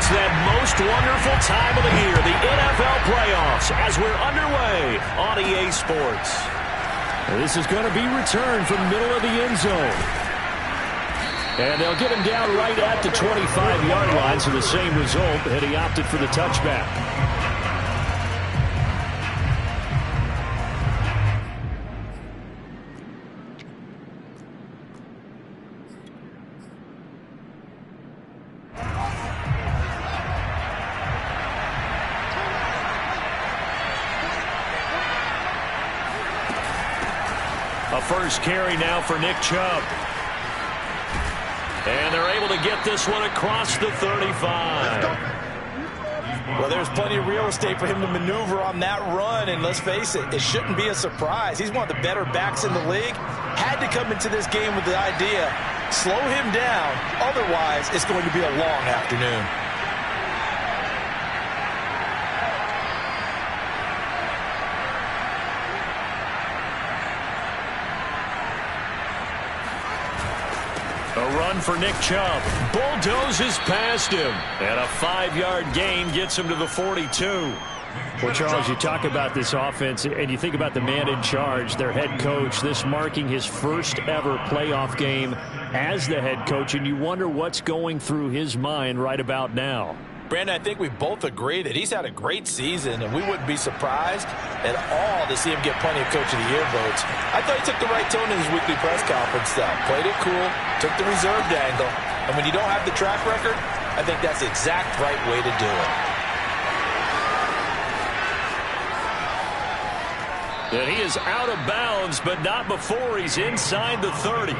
It's that most wonderful time of the year, the NFL playoffs, as we're underway on EA Sports. This is going to be returned from the middle of the end zone. And they'll get him down right at the 25-yard line, so the same result, and he opted for the touchback. A first carry now for Nick Chubb. And they're able to get this one across the 35. Well, there's plenty of real estate for him to maneuver on that run. And let's face it, it shouldn't be a surprise. He's one of the better backs in the league. Had to come into this game with the idea, slow him down. Otherwise, it's going to be a long afternoon. A run for Nick Chubb. Bulldozes past him. And a 5-yard gain gets him to the 42. Well, Charles, you talk about this offense, and you think about the man in charge, their head coach, this marking his first ever playoff game as the head coach, and you wonder what's going through his mind right about now. Brandon, I think we both agree that he's had a great season, and we wouldn't be surprised at all to see him get plenty of Coach of the Year votes. I thought he took the right tone in his weekly press conference, though. Played it cool, took the reserved angle, and when you don't have the track record, I think that's the exact right way to do it. And he is out of bounds, but not before he's inside the 30.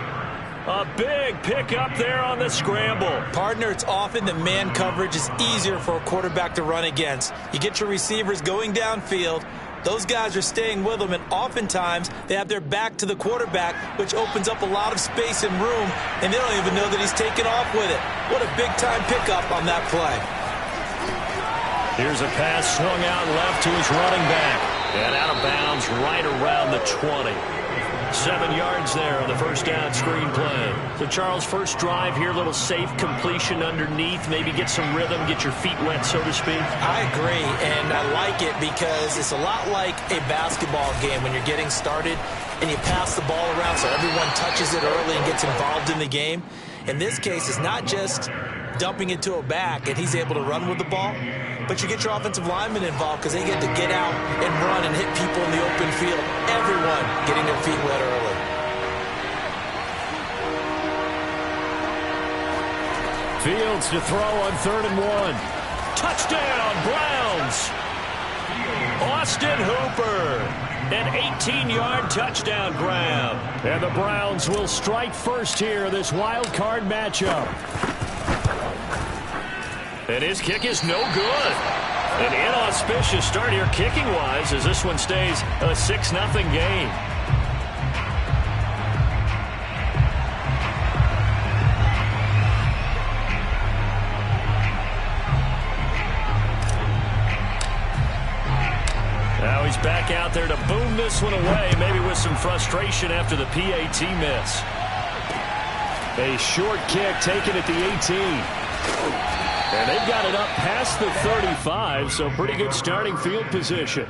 A big pickup there on the scramble. Partner, it's often that man coverage is easier for a quarterback to run against. You get your receivers going downfield. Those guys are staying with them, and oftentimes they have their back to the quarterback, which opens up a lot of space and room, and they don't even know that he's taken off with it. What a big-time pickup on that play. Here's a pass swung out left to his running back. And out of bounds right around the 20. 7 yards there on the first down screen play. So, Charles, first drive here, little safe completion underneath. Maybe get some rhythm, get your feet wet, so to speak. I agree, and I like it because it's a lot like a basketball game when you're getting started and you pass the ball around so everyone touches it early and gets involved in the game. In this case, it's not just dumping it to a back and he's able to run with the ball, but you get your offensive linemen involved because they get to get out and run and hit people in the open field. Everyone getting their feet wet early. Fields to throw on 3rd and 1. Touchdown, Browns. Austin Hooper. An 18-yard touchdown grab. And the Browns will strike first here, this wild card matchup. And his kick is no good. An inauspicious start here kicking-wise as this one stays a 6-0 game. Now he's back out there to boom this one away, maybe with some frustration after the PAT miss. A short kick taken at the 18. And they've got it up past the 35, so pretty good starting field position.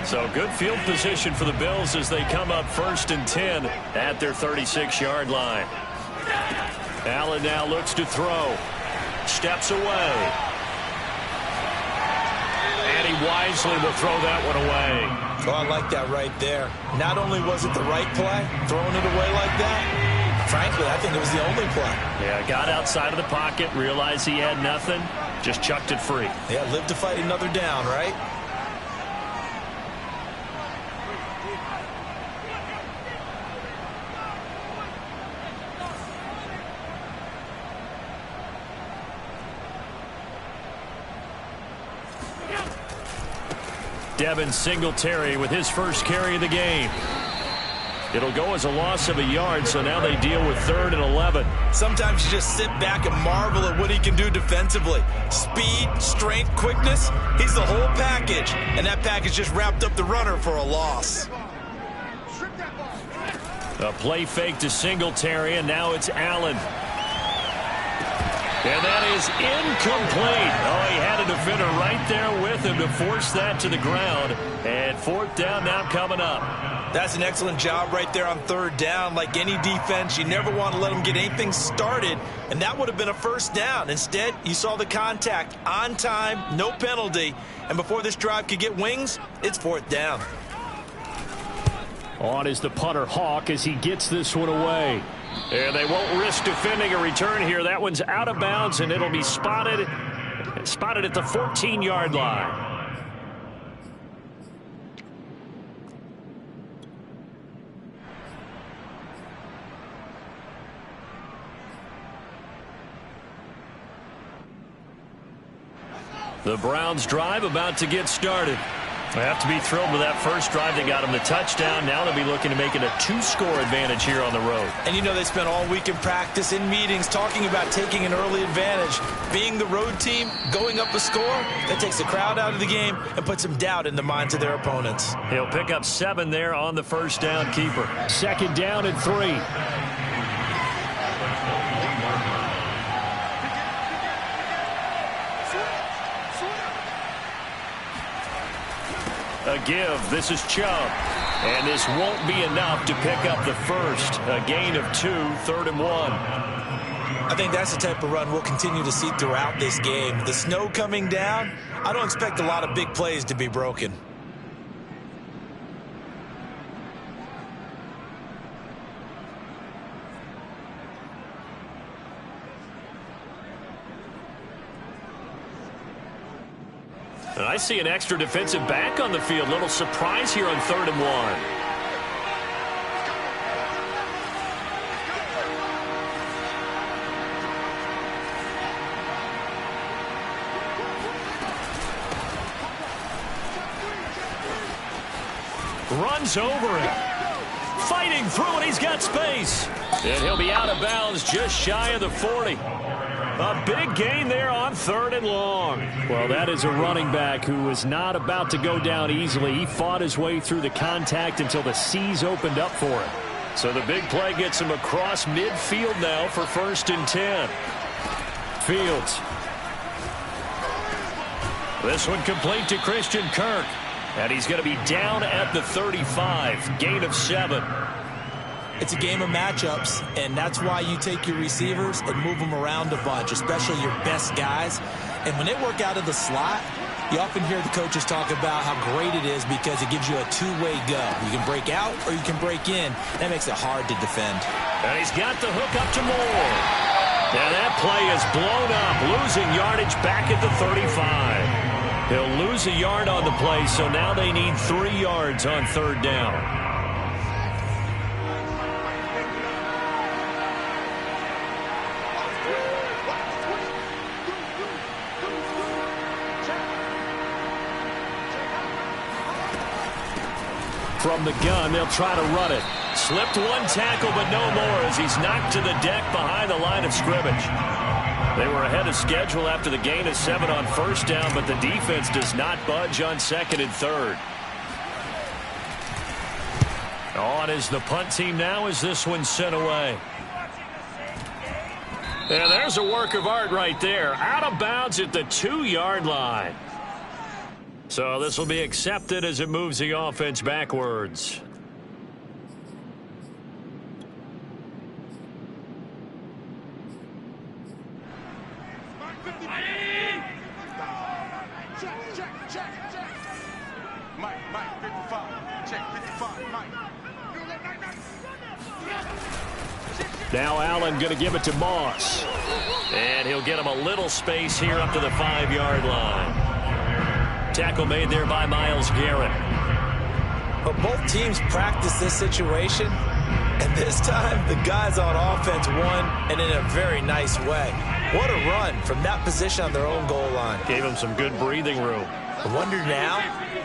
So good field position for the Bills as they come up 1st and 10 at their 36-yard line. Allen now looks to throw. Steps away. And he wisely will throw that one away. Oh, I like that right there. Not only was it the right play, throwing it away like that, frankly, I think it was the only play. Yeah, got outside of the pocket, realized he had nothing, just chucked it free. Yeah, live to fight another down, right? Devin Singletary with his first carry of the game. It'll go as a loss of a yard, so now they deal with 3rd and 11. Sometimes you just sit back and marvel at what he can do defensively. Speed, strength, quickness, he's the whole package. And that package just wrapped up the runner for a loss. A play fake to Singletary, and now it's Allen. And that is incomplete. Oh, he had a defender right there with him to force that to the ground. And 4th down now coming up. That's an excellent job right there on 3rd down. Like any defense, you never want to let them get anything started, and that would have been a 1st down. Instead, you saw the contact on time, no penalty, and before this drive could get wings, it's 4th down. On is the punter Hawk as he gets this one away. And they won't risk defending a return here. That one's out of bounds, and it'll be spotted at the 14-yard line. The Browns drive about to get started. They have to be thrilled with that first drive. They got them the touchdown. Now they'll be looking to make it a 2-score advantage here on the road. And you know they spent all week in practice, in meetings, talking about taking an early advantage. Being the road team, going up a score, that takes the crowd out of the game and puts some doubt in the minds of their opponents. He'll pick up 7 there on the first down keeper. 2nd down and 3. A give. This is Chubb. And this won't be enough to pick up the first. A gain of 2, 3rd and 1. I think that's the type of run we'll continue to see throughout this game. The snow coming down, I don't expect a lot of big plays to be broken. And I see an extra defensive back on the field. Little surprise here on 3rd and 1. Runs over it. Fighting through, and he's got space. And he'll be out of bounds just shy of the 40. A big gain there on 3rd and long. Well, that is a running back who was not about to go down easily. He fought his way through the contact until the seas opened up for him. So the big play gets him across midfield now for 1st and 10. Fields. This one complete to Christian Kirk. And he's going to be down at the 35. Gain of 7. It's a game of matchups, and that's why you take your receivers and move them around a bunch, especially your best guys. And when they work out of the slot, you often hear the coaches talk about how great it is because it gives you a two-way go. You can break out or you can break in. That makes it hard to defend. And he's got the hook up to Moore. And that play is blown up, losing yardage back at the 35. He'll lose a yard on the play, so now they need 3 yards on 3rd down. From the gun, they'll try to run it. Slipped one tackle, but no more as he's knocked to the deck behind the line of scrimmage. They were ahead of schedule after the gain of 7 on 1st down, but the defense does not budge on 2nd and 3rd. On is the punt team now as this one's sent away. And there's a work of art right there. Out of bounds at the 2-yard line. So this will be accepted as it moves the offense backwards. Now Allen going to give it to Moss. And he'll get him a little space here up to the 5-yard line. Tackle made there by Myles Garrett. But both teams practice this situation, and this time the guys on offense won, and in a very nice way. What a run from that position on their own goal line. Gave them some good breathing room. I wonder now,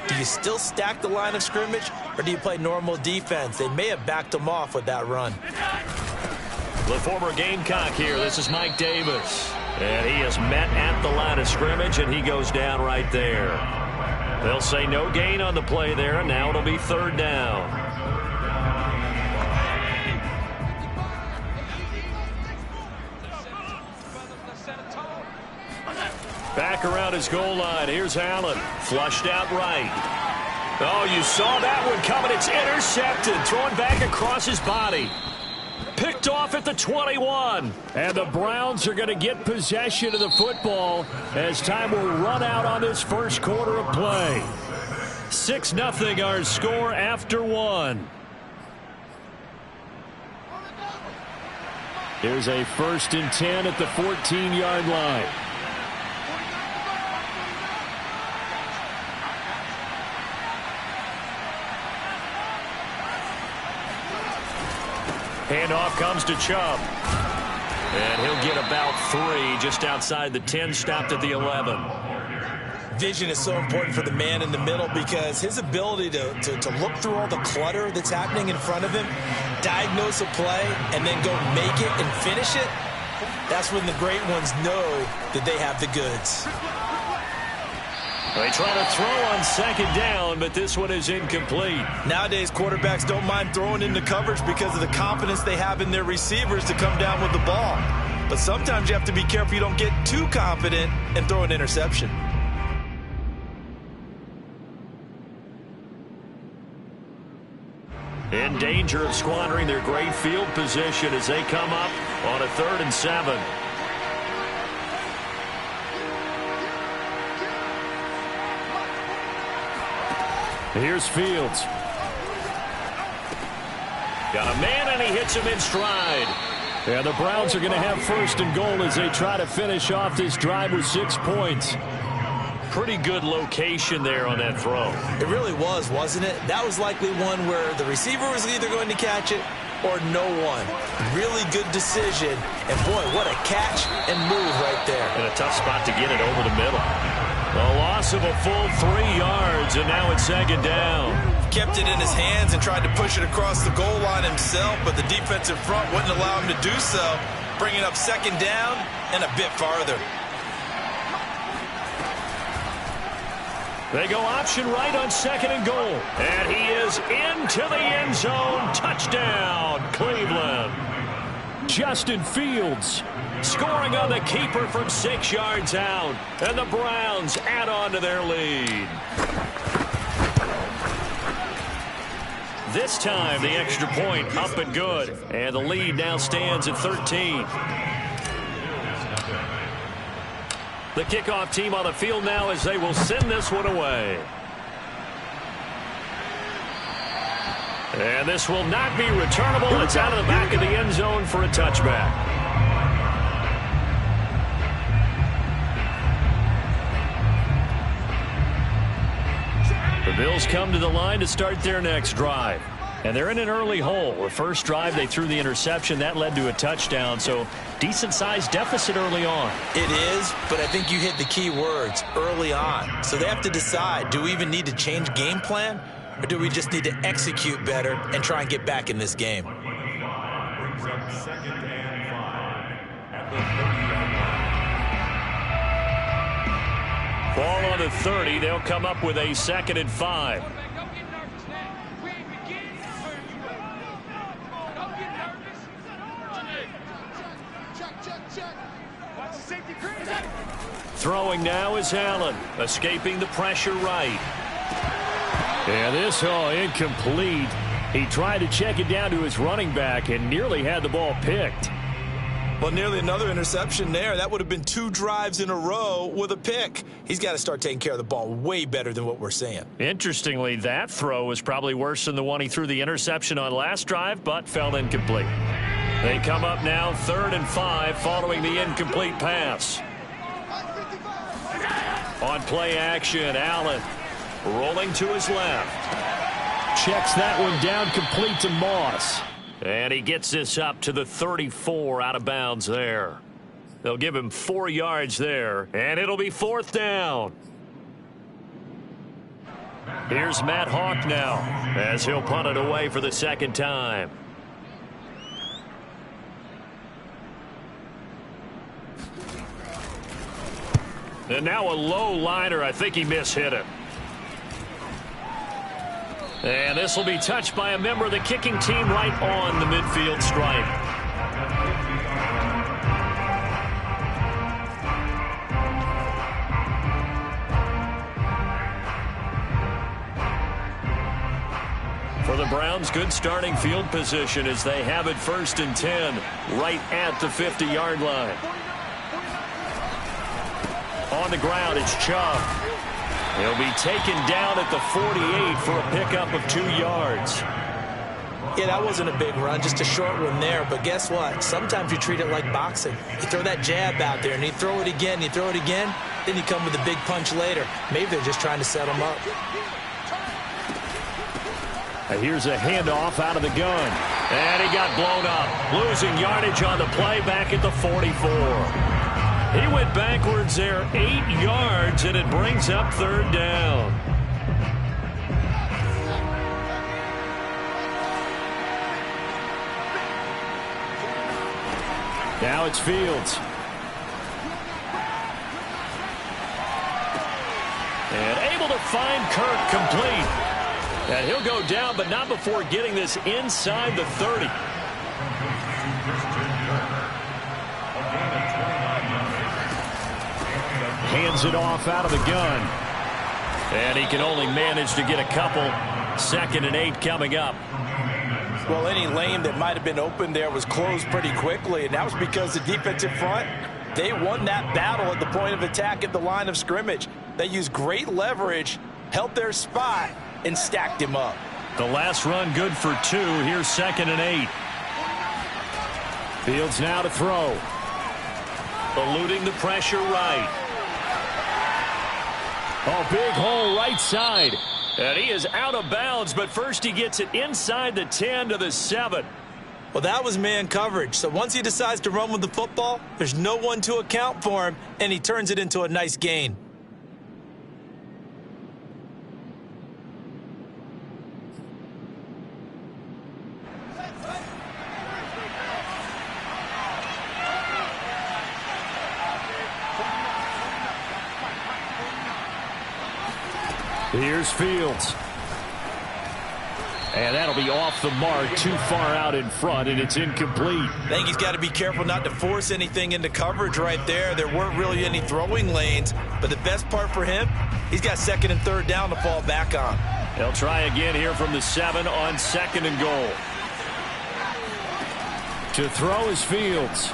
do you still stack the line of scrimmage, or do you play normal defense? They may have backed them off with that run. The former Gamecock here. This is Mike Davis. And he is met at the line of scrimmage, and he goes down right there. They'll say no gain on the play there, and now it'll be third down. Back around his goal line. Here's Allen. Flushed out right. Oh, you saw that one coming. It's intercepted. Thrown back across his body. Picked off at the 21. And the Browns are going to get possession of the football as time will run out on this first quarter of play. 6-0 our score after one. Here's a 1st and 10 at the 14-yard line. Handoff comes to Chubb. And he'll get about 3 just outside the 10, stopped at the 11. Vision is so important for the man in the middle because his ability to look through all the clutter that's happening in front of him, diagnose a play, and then go make it and finish it, that's when the great ones know that they have the goods. They try to throw on 2nd down, but this one is incomplete. Nowadays, quarterbacks don't mind throwing into coverage because of the confidence they have in their receivers to come down with the ball. But sometimes you have to be careful you don't get too confident and throw an interception. In danger of squandering their great field position as they come up on a 3rd and 7. Here's Fields. Got a man, and he hits him in stride. Yeah, the Browns are going to have 1st and goal as they try to finish off this drive with 6 points. Pretty good location there on that throw. It really was, wasn't it? That was likely one where the receiver was either going to catch it or no one. Really good decision. And, boy, what a catch and move right there. And a tough spot to get it over the middle. A loss of a full 3 yards, and now it's 2nd down. Kept it in his hands and tried to push it across the goal line himself, but the defensive front wouldn't allow him to do so, bringing up 2nd down and a bit farther. They go option right on 2nd and goal. And he is into the end zone. Touchdown, Cleveland. Justin Fields scoring on the keeper from 6 yards out. And the Browns add on to their lead. This time, the extra point up and good. And the lead now stands at 13. The kickoff team on the field now as they will send this one away. And this will not be returnable. It's out of the back of the end zone for a touchback. The Bills come to the line to start their next drive. And they're in an early hole. The first drive, they threw the interception. That led to a touchdown. So decent-sized deficit early on. It is, but I think you hit the key words, early on. So they have to decide, do we even need to change game plan? Or do we just need to execute better and try and get back in this game? Ball on the 30. They'll come up with a 2nd and 5. Throwing now is Allen, escaping the pressure right. And this incomplete. He tried to check it down to his running back and nearly had the ball picked. Well, nearly another interception there. That would have been 2 drives in a row with a pick. He's got to start taking care of the ball way better than what we're seeing. Interestingly, that throw was probably worse than the one he threw the interception on last drive, but fell incomplete. They come up now 3rd and 5 following the incomplete pass. On play action, Allen rolling to his left. Checks that one down complete to Moss. And he gets this up to the 34 out of bounds there. They'll give him 4 yards there, and it'll be 4th down. Here's Matt Hawk now as he'll punt it away for the second time. And now a low liner. I think he mishit it. And this will be touched by a member of the kicking team right on the midfield stripe. For the Browns, good starting field position as they have it 1st and 10 right at the 50-yard line. On the ground, it's Chubb. He'll be taken down at the 48 for a pickup of 2 yards. Yeah, that wasn't a big run, just a short one there. But guess what? Sometimes you treat it like boxing. You throw that jab out there, and you throw it again, you throw it again, then you come with a big punch later. Maybe they're just trying to set him up. Here's a handoff out of the gun. And he got blown up. Losing yardage on the play back at the 44. He went backwards there 8 yards, and it brings up 3rd down. Now it's Fields. And able to find Kirk complete. And he'll go down, but not before getting this inside the 30. Hands it off out of the gun. And he can only manage to get a couple. 2nd and 8 coming up. Well, any lane that might have been open there was closed pretty quickly, and that was because the defensive front, they won that battle at the point of attack at the line of scrimmage. They used great leverage, held their spot, and stacked him up. The last run good for 2. Here's 2nd and 8. Fields now to throw. Eluding the pressure right. Oh, big hole right side. And he is out of bounds, but first he gets it inside the 10 to the 7. Well, that was man coverage. So once he decides to run with the football, there's no one to account for him, and he turns it into a nice gain. Here's Fields. And that'll be off the mark, too far out in front, and it's incomplete. I think he's got to be careful not to force anything into coverage right there. There weren't really any throwing lanes, but the best part for him, he's got 2nd and 3rd down to fall back on. They'll try again here from the 7 on 2nd and goal. To throw is Fields.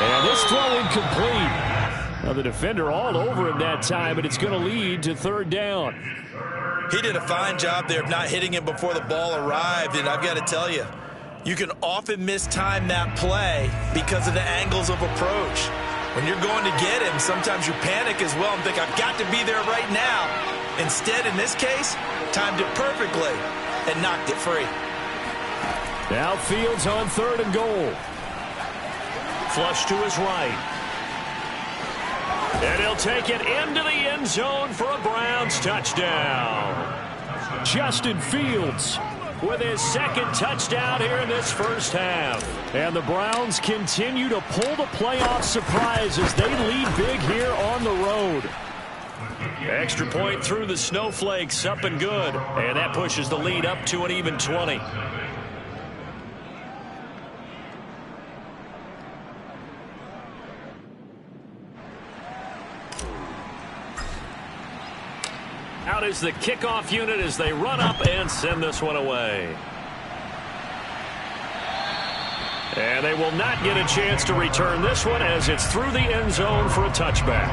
And this throw incomplete. Now the defender all over him that time, but it's going to lead to 3rd down. He did a fine job there of not hitting him before the ball arrived, and I've got to tell you, you can often mistime that play because of the angles of approach. When you're going to get him, sometimes you panic as well and think, I've got to be there right now. Instead, in this case, timed it perfectly and knocked it free. Now Fields on 3rd and goal. Flush to his right. And he'll take it into the end zone for a Browns touchdown. Justin Fields with his 2nd touchdown here in this first half. And the Browns continue to pull the playoff surprise as they lead big here on the road. Extra point through the snowflakes, up and good. And that pushes the lead up to an even 20. Out is the kickoff unit as they run up and send this one away. And they will not get a chance to return this one as it's through the end zone for a touchback.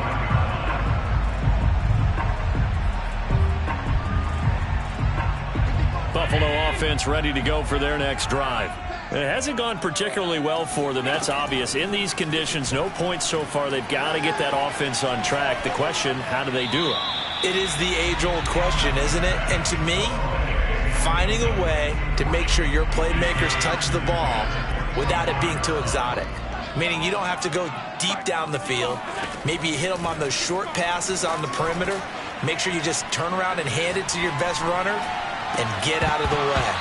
Buffalo offense ready to go for their next drive. It hasn't gone particularly well for them. That's obvious. In these conditions, no points so far. They've got to get that offense on track. The question, how do they do it? It is the age-old question, isn't it? And to me, finding a way to make sure your playmakers touch the ball without it being too exotic. Meaning you don't have to go deep down the field. Maybe you hit them on those short passes on the perimeter. make sure you just turn around and hand it to your best runner and get out of the way.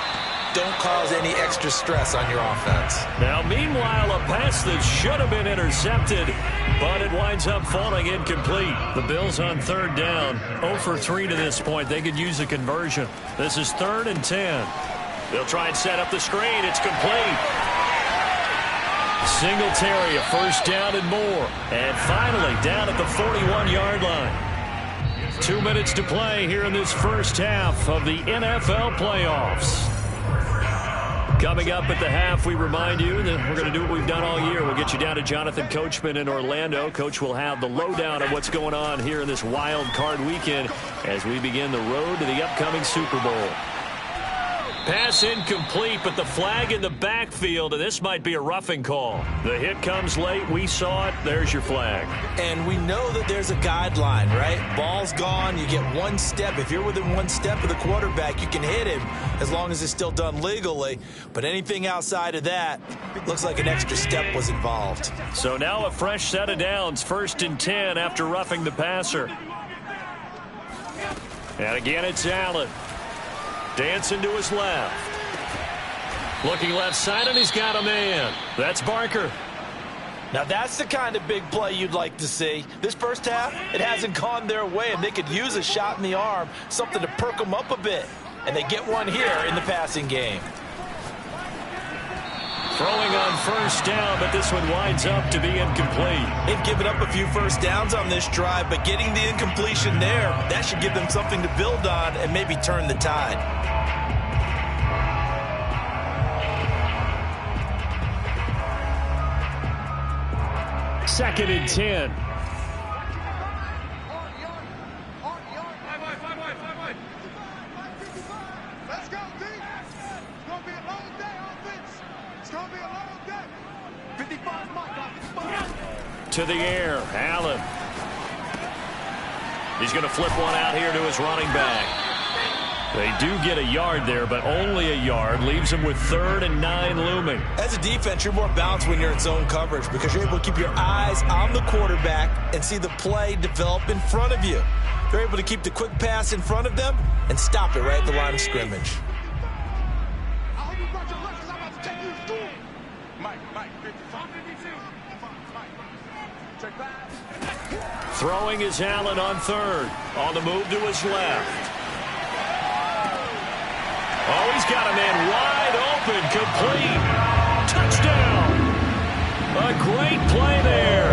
Don't cause any extra stress on your offense. Now, meanwhile, a pass that should have been intercepted, but it winds up falling incomplete. The Bills on third down, 0 for 3 to this point. They could use a conversion. This is 3rd and 10. They'll try and set up the screen. It's complete. Singletary, a first down and more. And finally, down at the 41-yard line. 2 minutes to play here in this first half of the NFL playoffs. Coming up at the half, we remind you that we're going to do what we've done all year. We'll get you down to Jonathan Coachman in Orlando. Coach will have the lowdown on what's going on here in this wild card weekend as we begin the road to the upcoming Super Bowl. Pass incomplete, but the flag in the backfield, and this might be a roughing call. The hit comes late. We saw it. There's your flag. And we know that there's a guideline, right? Ball's gone. You get 1 step. If you're within 1 step of the quarterback, you can hit him as long as it's still done legally. But anything outside of that, looks like an extra step was involved. So now a fresh set of downs. 1st and 10 after roughing the passer. And again, it's Allen. Dancing to his left. Looking left side, and he's got a man. That's Barker. Now that's the kind of big play you'd like to see. This first half, it hasn't gone their way, and they could use a shot in the arm, something to perk them up a bit. And they get one here in the passing game. Throwing on first down, but this one winds up to be incomplete. They've given up a few first downs on this drive, but getting the incompletion there, that should give them something to build on and maybe turn the tide. Second and 10. Let's go, D. It's going to be a long day, offense. It's going to be a long day. 55 Mike. To the air, Allen. He's going to flip one out here to his running back. They do get a yard there, but only a yard. Leaves them with 3rd and 9 looming. As a defense, you're more balanced when you're in zone coverage because you're able to keep your eyes on the quarterback and see the play develop in front of you. They're able to keep the quick pass in front of them and stop it right at the line of scrimmage. I hope you brought your lunch because I'm about to take you to school. Mike, 55, 52. Mike, check that. Throwing is Allen on 3rd. On the move to his left. Oh, he's got a man wide open, complete. Touchdown. A great play there.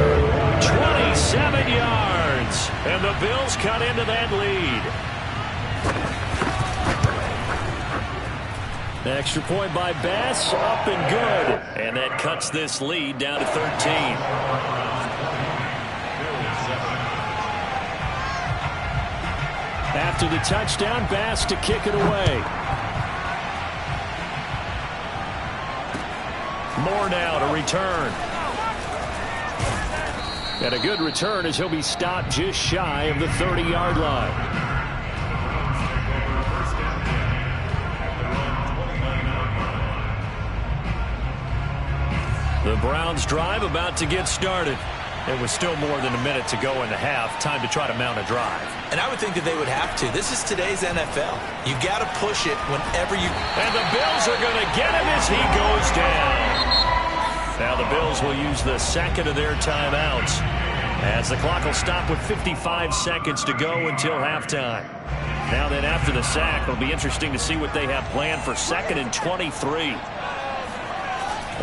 27 yards. And the Bills cut into that lead. Extra point by Bass, up and good. And that cuts this lead down to 13. After the touchdown, Bass to kick it away. More now to return. And a good return as he'll be stopped just shy of the 30-yard line. The Browns drive about to get started. It was still more than a minute to go in the half. Time to try to mount a drive. And I would think that they would have to. This is today's NFL. You got to push it whenever you... And the Bills are going to get him as he goes down. Now the Bills will use the second of their timeouts as the clock will stop with 55 seconds to go until halftime. Now then, after the sack, it'll be interesting to see what they have planned for 2nd and 23.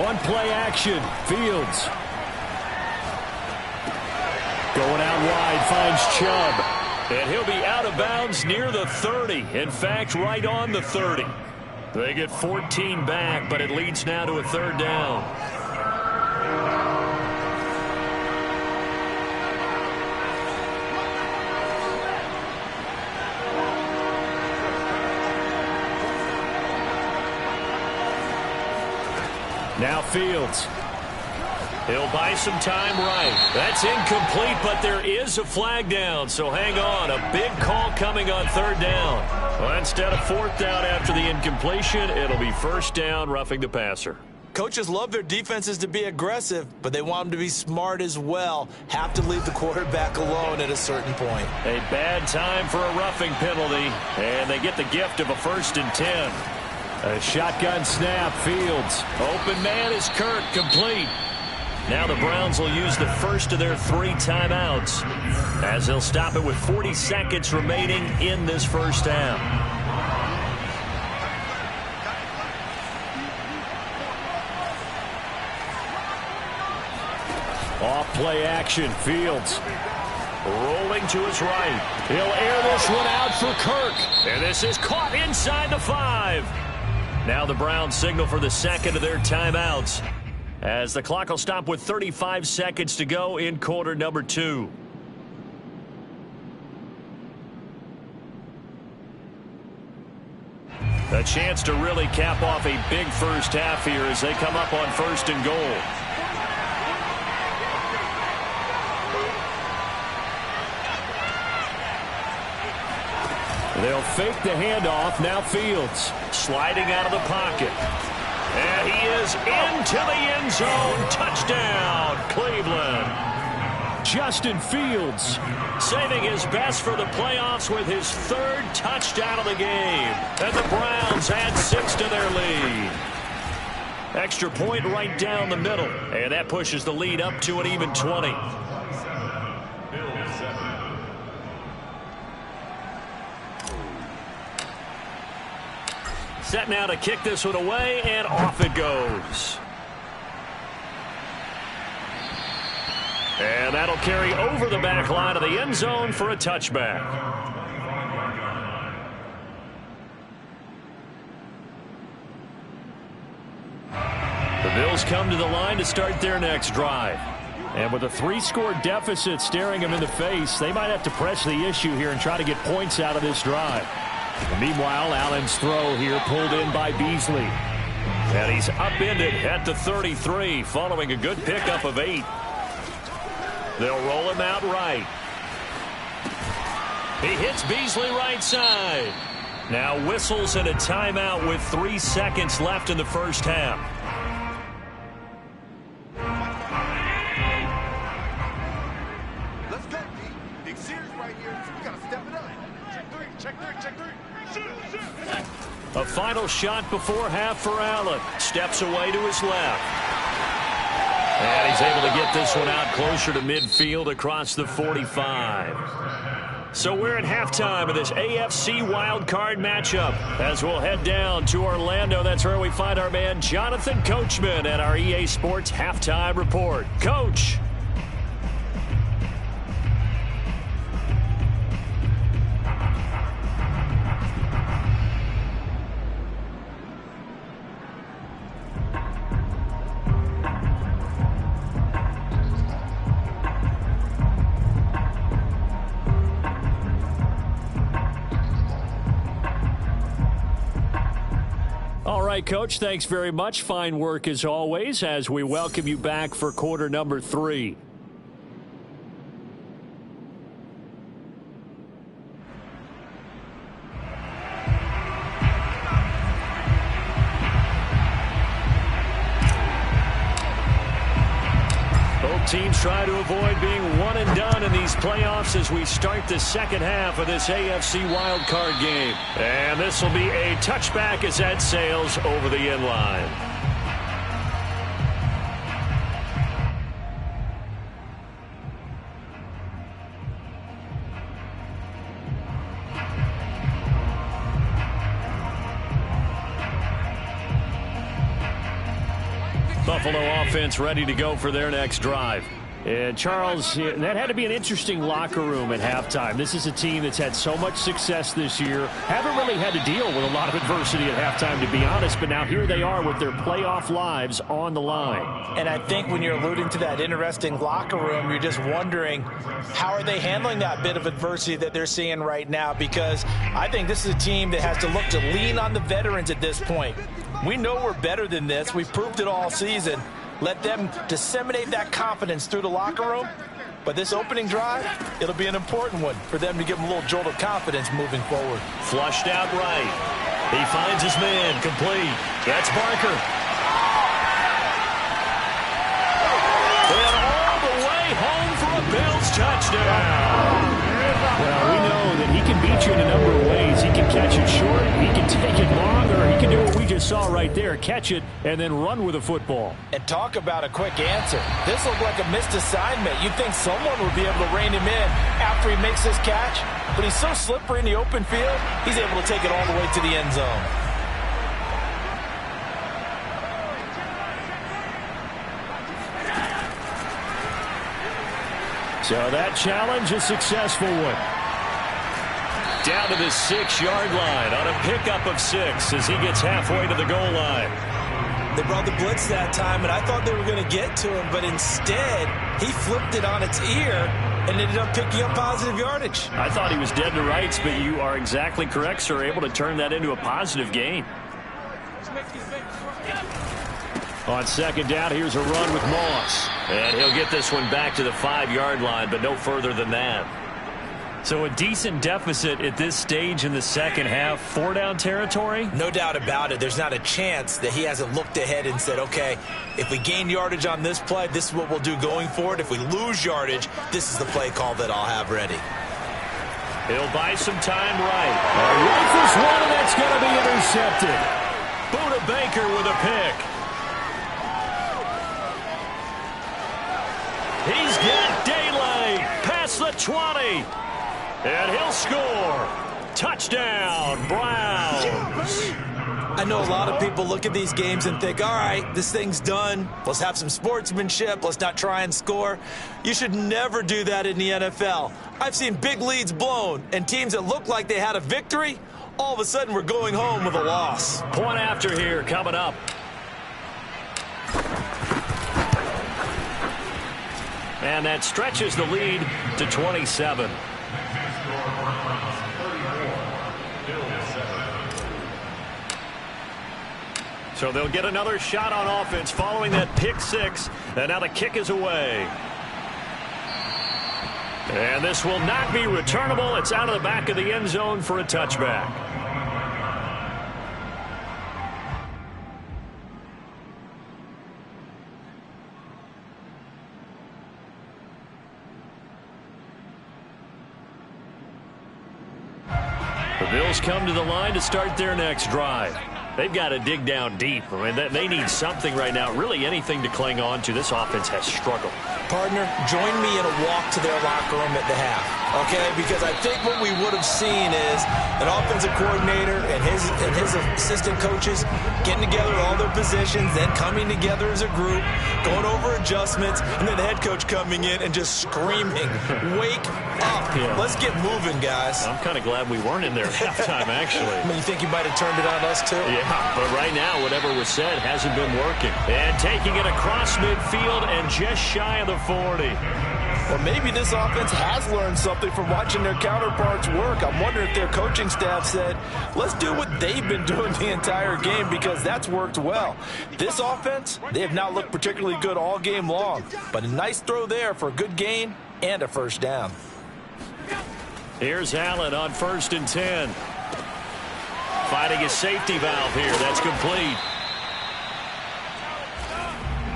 One play action. Fields. Going out wide, finds Chubb. And he'll be out of bounds near the 30. In fact, right on the 30. They get 14 back, but it leads now to a 3rd down. Now Fields. He'll buy some time right. That's incomplete, but there is a flag down, so hang on. A big call coming on 3rd down. Well, instead of 4th down after the incompletion, it'll be 1st down, roughing the passer. Coaches love their defenses to be aggressive, but they want them to be smart as well. Have to leave the quarterback alone at a certain point. A bad time for a roughing penalty, and they get the gift of a 1st and 10. A shotgun snap, Fields. Open man is Kirk, complete. Now the Browns will use the first of their 3 timeouts, as they'll stop it with 40 seconds remaining in this first half. Off play action, Fields rolling to his right. He'll air this one out for Kirk, and this is caught inside the 5. Now the Browns signal for the second of their timeouts, as the clock will stop with 35 seconds to go in quarter number 2. A chance to really cap off a big first half here as they come up on 1st and goal. They'll fake the handoff. Now Fields sliding out of the pocket. And he is into the end zone. Touchdown, Cleveland. Justin Fields saving his best for the playoffs with his 3rd touchdown of the game. And the Browns add 6 to their lead. Extra point right down the middle. And that pushes the lead up to an even 20. Set now to kick this one away, and off it goes. And that'll carry over the back line of the end zone for a touchback. The Bills come to the line to start their next drive. And with a 3-score deficit staring them in the face, they might have to press the issue here and try to get points out of this drive. Meanwhile, Allen's throw here pulled in by Beasley. And he's upended at the 33 following a good pickup of 8. They'll roll him out right. He hits Beasley right side. Now whistles and a timeout with 3 seconds left in the first half. Let's go, D. Big series right here, so we got to step it up. Check 3, check 3. A final shot before half for Allen. Steps away to his left. And he's able to get this one out closer to midfield across the 45. So we're at halftime of this AFC wildcard matchup. As we'll head down to Orlando, that's where we find our man Jonathan Coachman at our EA Sports Halftime Report. Coach. All right, Coach, thanks very much. Fine work as always as we welcome you back for quarter number 3. Both teams try to avoid being one and done in these playoffs as we start the second half of this AFC wildcard game. And this will be a touchback as that sails over the end line. Buffalo offense ready to go for their next drive. And Charles, that had to be an interesting locker room at halftime. This is a team that's had so much success this year. Haven't really had to deal with a lot of adversity at halftime, to be honest. But now here they are with their playoff lives on the line. And I think when you're alluding to that interesting locker room, you're just wondering how are they handling that bit of adversity that they're seeing right now? Because I think this is a team that has to look to lean on the veterans at this point. We know we're better than this. We've proved it all season. Let them disseminate that confidence through the locker room. But this opening drive, it'll be an important one for them to give them a little jolt of confidence moving forward. Flushed out right. He finds his man complete. That's Barker. Well, we know that he can beat you in a number of ways. He can catch it short, he can take it long, or he can do what we just saw right there, catch it and then run with the football. And talk about a quick answer. This looked like a missed assignment. You'd think someone would be able to rein him in after he makes this catch, but he's so slippery in the open field, he's able to take it all the way to the end zone. So that challenge, a successful one. Down to the 6-yard line on a pickup of 6 as he gets halfway to the goal line. They brought the blitz that time, and I thought they were going to get to him, but instead, he flipped it on its ear and ended up picking up positive yardage. I thought he was dead to rights, but you are exactly correct, sir, able to turn that into a positive gain. On second down, here's a run with Moss. And he'll get this one back to the 5-yard line, but no further than that. So a decent deficit at this stage in the second half. 4-down territory? No doubt about it. There's not a chance that he hasn't looked ahead and said, okay, if we gain yardage on this play, this is what we'll do going forward. If we lose yardage, this is the play call that I'll have ready. He'll buy some time right. Rifles one, and that's going to be intercepted. Buda Baker with a pick. He's got daylight past the 20. And he'll score. Touchdown, Browns. I know a lot of people look at these games and think, all right, this thing's done. Let's have some sportsmanship. Let's not try and score. You should never do that in the NFL. I've seen big leads blown, and teams that look like they had a victory, all of a sudden we're going home with a loss. Point after here coming up. And that stretches the lead to 27. So they'll get another shot on offense following that pick 6. And now the kick is away. And this will not be returnable. It's out of the back of the end zone for a touchback. The Bills come to the line to start their next drive. They've got to dig down deep. I mean, they need something right now, really anything to cling on to. This offense has struggled. Partner, join me in a walk to their locker room at the half, okay? Because I think what we would have seen is an offensive coordinator and his assistant coaches getting together all their positions, then coming together as a group, going over adjustments, and then the head coach coming in and just screaming, wake up. Yeah. Let's get moving, guys. I'm kind of glad we weren't in there at halftime, actually. I mean, you think you might have turned it on us, too? Yeah, But right now, whatever was said hasn't been working. And taking it across midfield and just shy of the 40. Well, maybe this offense has learned something from watching their counterparts work. I'm wondering if their coaching staff said, let's do what they've been doing the entire game, because that's worked well. This offense, they have not looked particularly good all game long, but a nice throw there for a good gain and a first down. Here's Allen on 1st and 10. Finding a safety valve here. That's complete.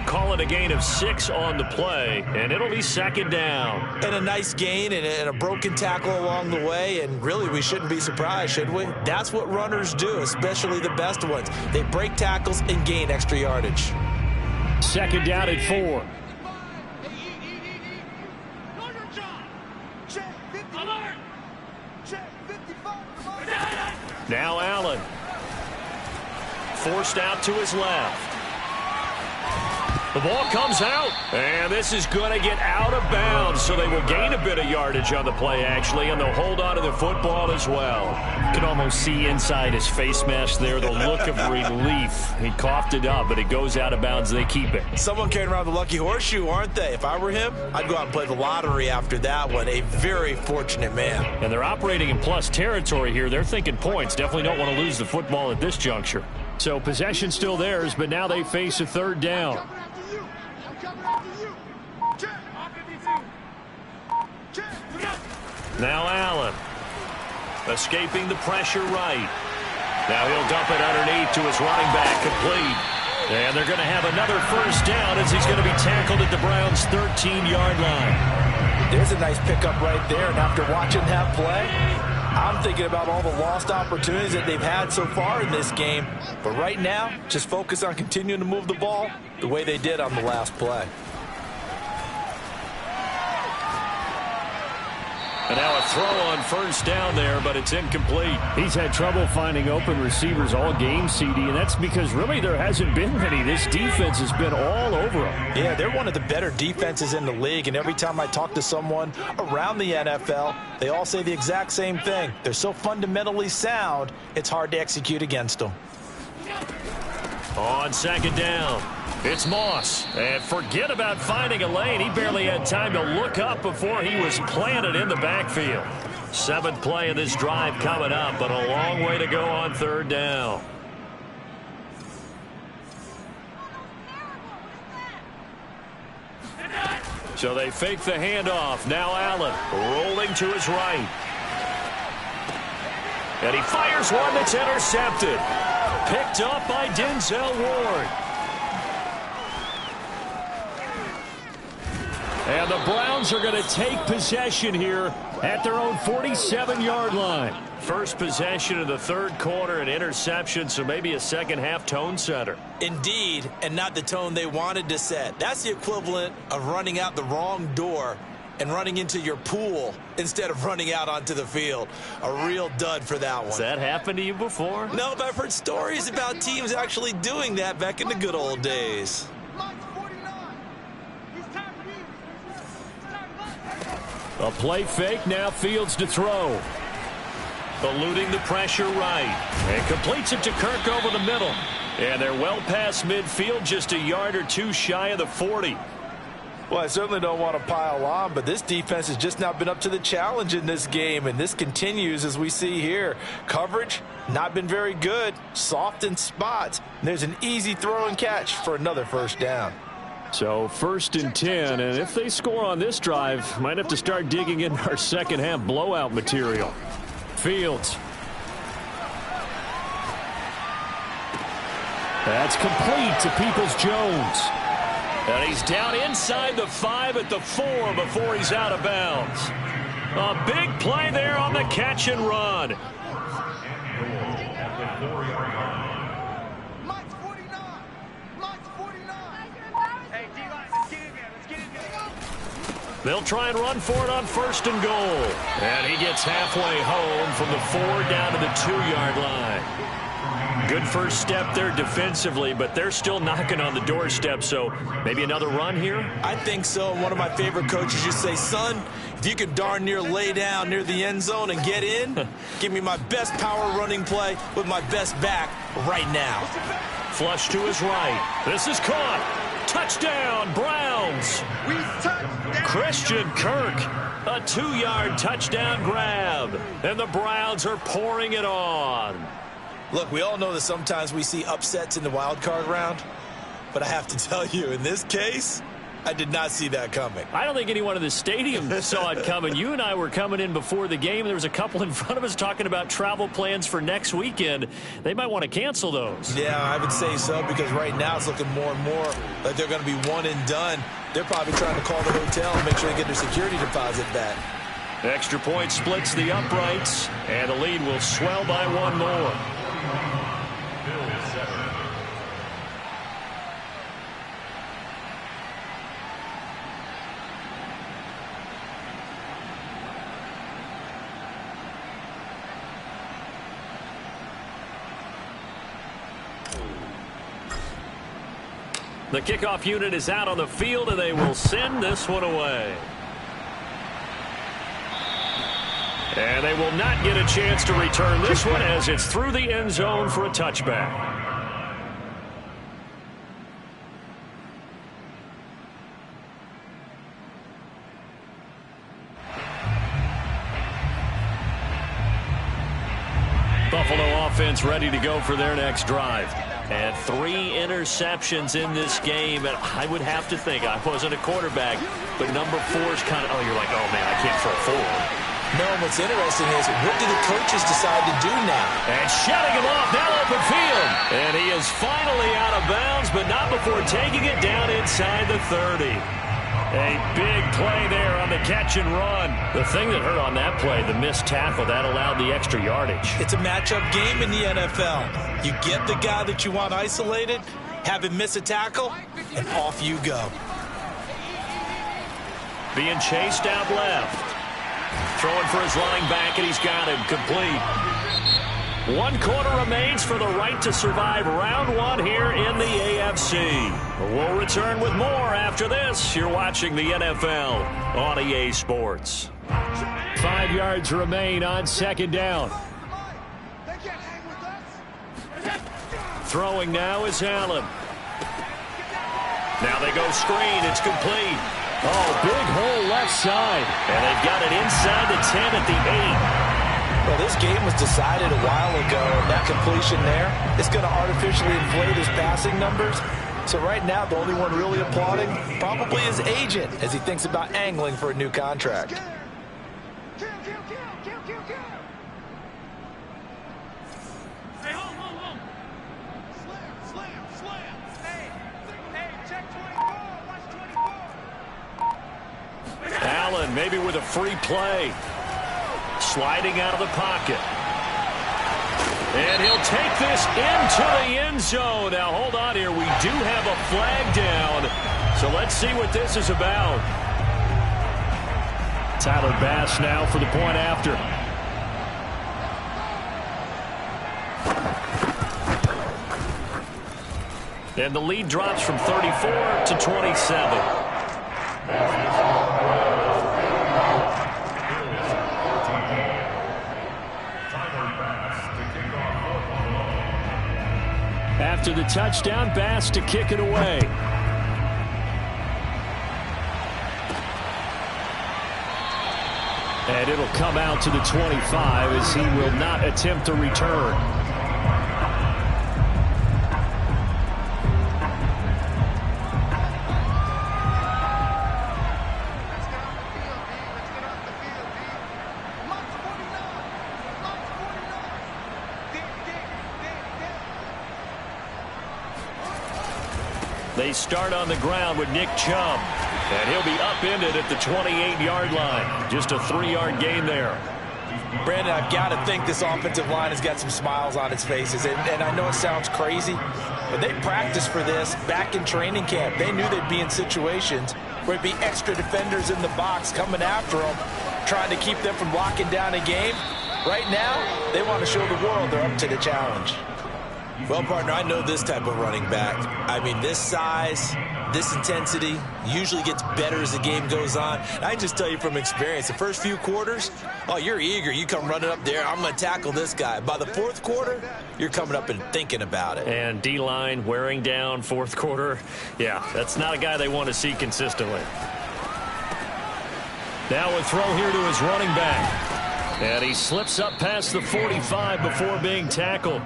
Call it a gain of 6 on the play, and it'll be 2nd down. And a nice gain and a broken tackle along the way, and really we shouldn't be surprised, should we? That's what runners do, especially the best ones. They break tackles and gain extra yardage. 2nd down at 4. Now Allen. Forced out to his left. The ball comes out, and this is going to get out of bounds, so they will gain a bit of yardage on the play, actually, and they'll hold on to the football as well. You can almost see inside his face mask there the look of relief. He coughed it up, but it goes out of bounds. They keep it. Someone carrying around the lucky horseshoe, aren't they? If I were him, I'd go out and play the lottery after that one. A very fortunate man. And they're operating in plus territory here. They're thinking points. Definitely don't want to lose the football at this juncture. So possession still theirs, but now they face a 3rd down. Now Allen. Escaping the pressure right. Now he'll dump it underneath to his running back, complete. And they're going to have another first down as he's going to be tackled at the Browns' 13-yard line. There's a nice pickup right there, and after watching that play, I'm thinking about all the lost opportunities that they've had so far in this game. But right now, just focus on continuing to move the ball the way they did on the last play. And now a throw on first down there, but it's incomplete. He's had trouble finding open receivers all game, CD, and that's because really there hasn't been many. This defense has been all over them. Yeah, they're one of the better defenses in the league, and every time I talk to someone around the NFL, they all say the exact same thing. They're so fundamentally sound, it's hard to execute against them. On second down, it's Moss. And forget about finding a lane. He barely had time to look up before he was planted in the backfield. 7th play of this drive coming up, but a long way to go on third down. So they fake the handoff. Now Allen rolling to his right. And he fires one that's intercepted. Picked up by Denzel Ward. And the Browns are going to take possession here at their own 47-yard line. First possession of the third quarter, an interception, so maybe a second-half tone setter. Indeed, and not the tone they wanted to set. That's the equivalent of running out the wrong door and running into your pool instead of running out onto the field. A real dud for that one. Has that happened to you before? No, but I've heard stories about teams actually doing that back in the good old days. A play fake, now Fields to throw. Eluding the pressure right. And completes it to Kirk over the middle. And they're well past midfield, just a yard or two shy of the 40. Well, I certainly don't want to pile on, but this defense has just not been up to the challenge in this game, and this continues as we see here. Coverage, not been very good, soft in spots. And there's an easy throw and catch for another first down. So 1st and 10, and if they score on this drive, might have to start digging in our second-half blowout material. Fields. That's complete to Peoples-Jones. And he's down inside the 5 at the 4 before he's out of bounds. A big play there on the catch and run. They'll try and run for it on 1st and goal. And he gets halfway home from the 4 down to the 2-yard line. Good first step there defensively, but they're still knocking on the doorstep, so maybe another run here? I think so. One of my favorite coaches used to say, son, if you could darn near lay down near the end zone and get in, give me my best power running play with my best back right now. Flush to his right. This is caught. Touchdown, Browns. Christian Kirk, a 2-yard touchdown grab. And the Browns are pouring it on. Look, we all know that sometimes we see upsets in the wild card round. But I have to tell you, in this case, I did not see that coming. I don't think anyone in the stadium saw it coming. You and I were coming in before the game. There was a couple in front of us talking about travel plans for next weekend. They might want to cancel those. Yeah, I would say so, because right now it's looking more and more like they're going to be one and done. They're probably trying to call the hotel and make sure they get their security deposit back. Extra point splits the uprights, and the lead will swell by one more. The kickoff unit is out on the field, and they will send this one away. And they will not get a chance to return this one as it's through the end zone for a touchback. Buffalo offense ready to go for their next drive. And 3 interceptions in this game. And I would have to think, I wasn't a quarterback, but number 4 is kind of, you're like, oh, man, I can't throw 4. No, what's interesting is, what do the coaches decide to do now? And shutting him off, now open field. And he is finally out of bounds, but not before taking it down inside the 30. A big play there on the catch and run. The thing that hurt on that play, the missed tackle, that allowed the extra yardage. It's a matchup game in the NFL. You get the guy that you want isolated, have him miss a tackle, and off you go. Being chased out left. Throwing for his linebacker, and he's got him complete. 1 quarter remains for the right to survive round 1 here in the AFC. We'll return with more after this. You're watching the NFL on EA Sports. 5 yards remain on second down. Throwing now is Allen. Now they go screen. It's complete. Oh, big hole left side. And they've got it inside the 10 at the 8. Well, this game was decided a while ago, and that completion there is going to artificially inflate his passing numbers. So right now, the only one really applauding probably his agent as he thinks about angling for a new contract. Allen maybe with a free play. Sliding out of the pocket. And he'll take this into the end zone. Now, hold on here. We do have a flag down. So let's see what this is about. Tyler Bass now for the point after. And the lead drops from 34 to 27. After the touchdown, Bass to kick it away. And it'll come out to the 25 as he will not attempt a return. They start on the ground with Nick Chubb. And he'll be upended at the 28-yard line. Just a 3-yard gain there. Brandon, I've got to think this offensive line has got some smiles on its faces. And I know it sounds crazy, but they practiced for this back in training camp. They knew they'd be in situations where it'd be extra defenders in the box coming after them, trying to keep them from locking down a game. Right now, they want to show the world they're up to the challenge. Well, partner, I know this type of running back. I mean, this size, this intensity usually gets better as the game goes on. And I just tell you from experience, the first few quarters, oh, you're eager. You come running up there, I'm going to tackle this guy. By the fourth quarter, you're coming up and thinking about it. And D-line wearing down fourth quarter. Yeah, that's not a guy they want to see consistently. Now a throw here to his running back. And he slips up past the 45 before being tackled.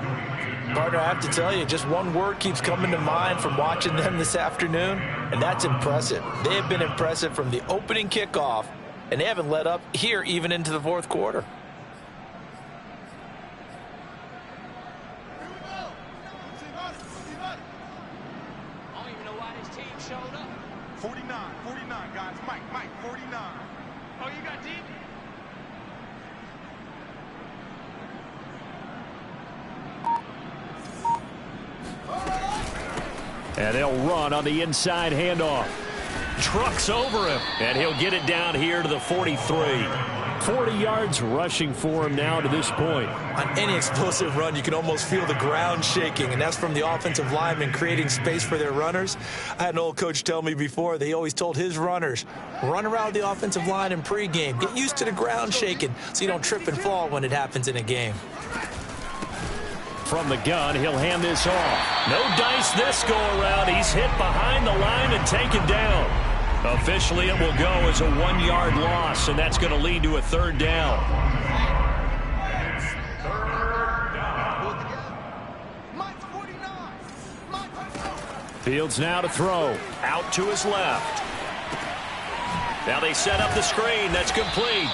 Partner, I have to tell you, just one word keeps coming to mind from watching them this afternoon, and that's impressive. They have been impressive from the opening kickoff, and they haven't let up here even into the fourth quarter. I don't even know why this team showed up. 49, guys. Mike, 49. Oh, you got deep? And they'll run on the inside handoff. Trucks over him, and he'll get it down here to the 43. 40 yards rushing for him now to this point. On any explosive run, you can almost feel the ground shaking, and that's from the offensive linemen creating space for their runners. I had an old coach tell me before, they always told his runners, run around the offensive line in pregame. Get used to the ground shaking so you don't trip and fall when it happens in a game. From the gun, he'll hand this off. No dice this go-around. He's hit behind the line and taken down. Officially, it will go as a 1-yard loss, and that's going to lead to a third down. Fields now to throw. Out to his left. Now they set up the screen. That's complete.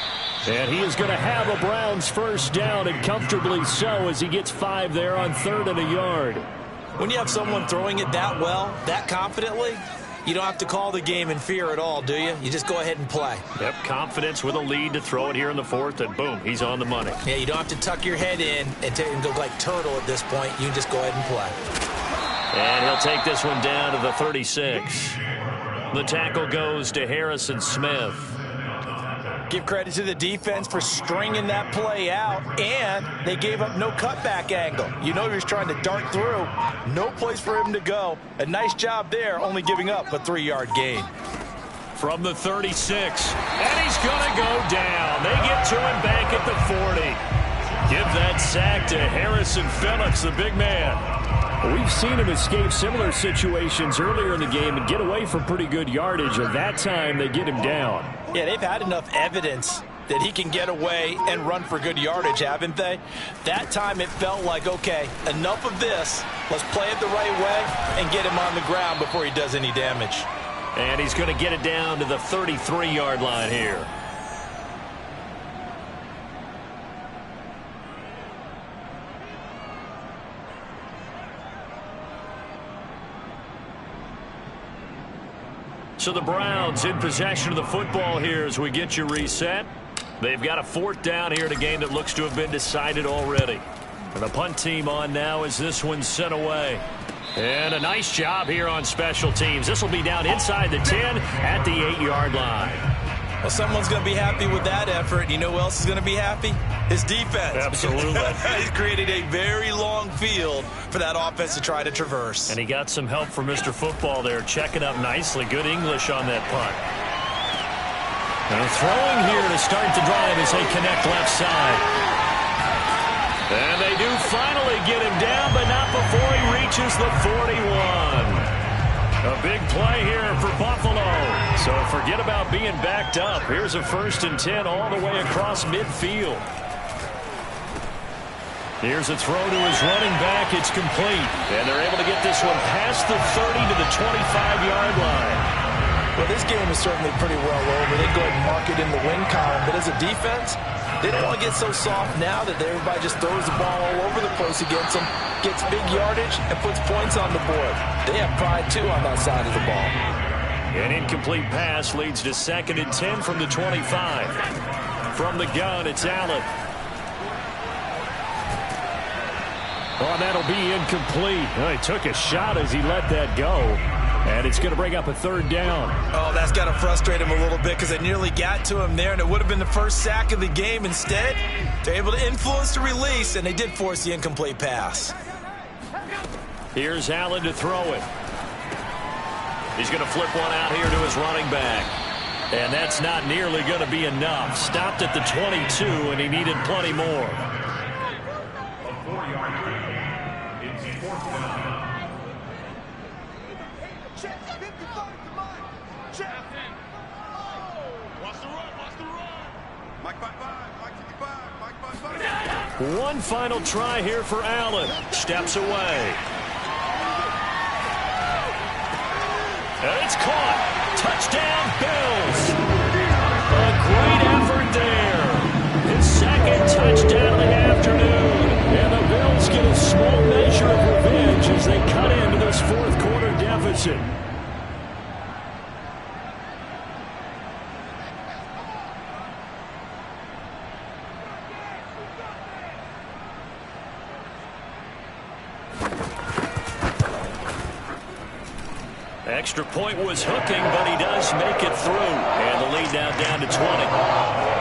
And he is going to have a Browns first down, and comfortably so, as he gets 5 there on 3rd and a yard. When you have someone throwing it that well, that confidently, You don't have to call the game in fear at all, do you? You just go ahead and play. Yep, confidence with a lead to throw it here in the fourth, and boom, he's on the money. Yeah, you don't have to tuck your head in and go like turtle at this point. You can just go ahead and play. And he'll take this one down to the 36. The tackle goes to Harrison Smith. Give credit to the defense for stringing that play out, and they gave up no cutback angle. You know he was trying to dart through. No place for him to go. A nice job there, only giving up a 3-yard gain. From the 36, and he's going to go down. They get to him back at the 40. Give that sack to Harrison Phillips, the big man. We've seen him escape similar situations earlier in the game and get away from pretty good yardage, and that time they get him down. Yeah, they've had enough evidence that he can get away and run for good yardage, haven't they? That time it felt like, okay, enough of this. Let's play it the right way and get him on the ground before he does any damage. And he's going to get it down to the 33-yard line here. So the Browns in possession of the football here as we get you reset. They've got a 4th down here in a game that looks to have been decided already. And the punt team on now as this one's sent away. And a nice job here on special teams. This will be down inside the 10 at the 8-yard line. Well, someone's going to be happy with that effort. You know who else is going to be happy? His defense. Absolutely. He's created a very long field for that offense to try to traverse. And he got some help from Mr. Football there, checking up nicely. Good English on that punt. And throwing here to start the drive as they connect left side. And they do finally get him down, but not before he reaches the 41. A big play here for Buffalo. So forget about being backed up. Here's a 1st and 10 all the way across midfield. Here's a throw to his running back. It's complete. And they're able to get this one past the 30 to the 25-yard line. Well, this game is certainly pretty well over. They go ahead and mark it in the win column. But as a defense, they don't want to get so soft now that everybody just throws the ball all over the place against them, gets big yardage, and puts points on the board. They have pride, too, on that side of the ball. An incomplete pass leads to 2nd and 10 from the 25. From the gun, it's Allen. Oh, that'll be incomplete. Oh, he took a shot as he let that go. And it's going to bring up a 3rd down. Oh, that's got to frustrate him a little bit because they nearly got to him there, and it would have been the first sack of the game. Instead, they're able to influence the release, and they did force the incomplete pass. Here's Allen to throw it. He's going to flip one out here to his running back. And that's not nearly going to be enough. Stopped at the 22, and he needed plenty more. One final try here for Allen. Steps away. And it's caught. Touchdown, Bills. A great effort there. His 2nd touchdown of the afternoon. And the Bills get a small measure of revenge as they cut into this 4th quarter deficit. Extra point was hooking, but he does make it through. And the lead now down to 20.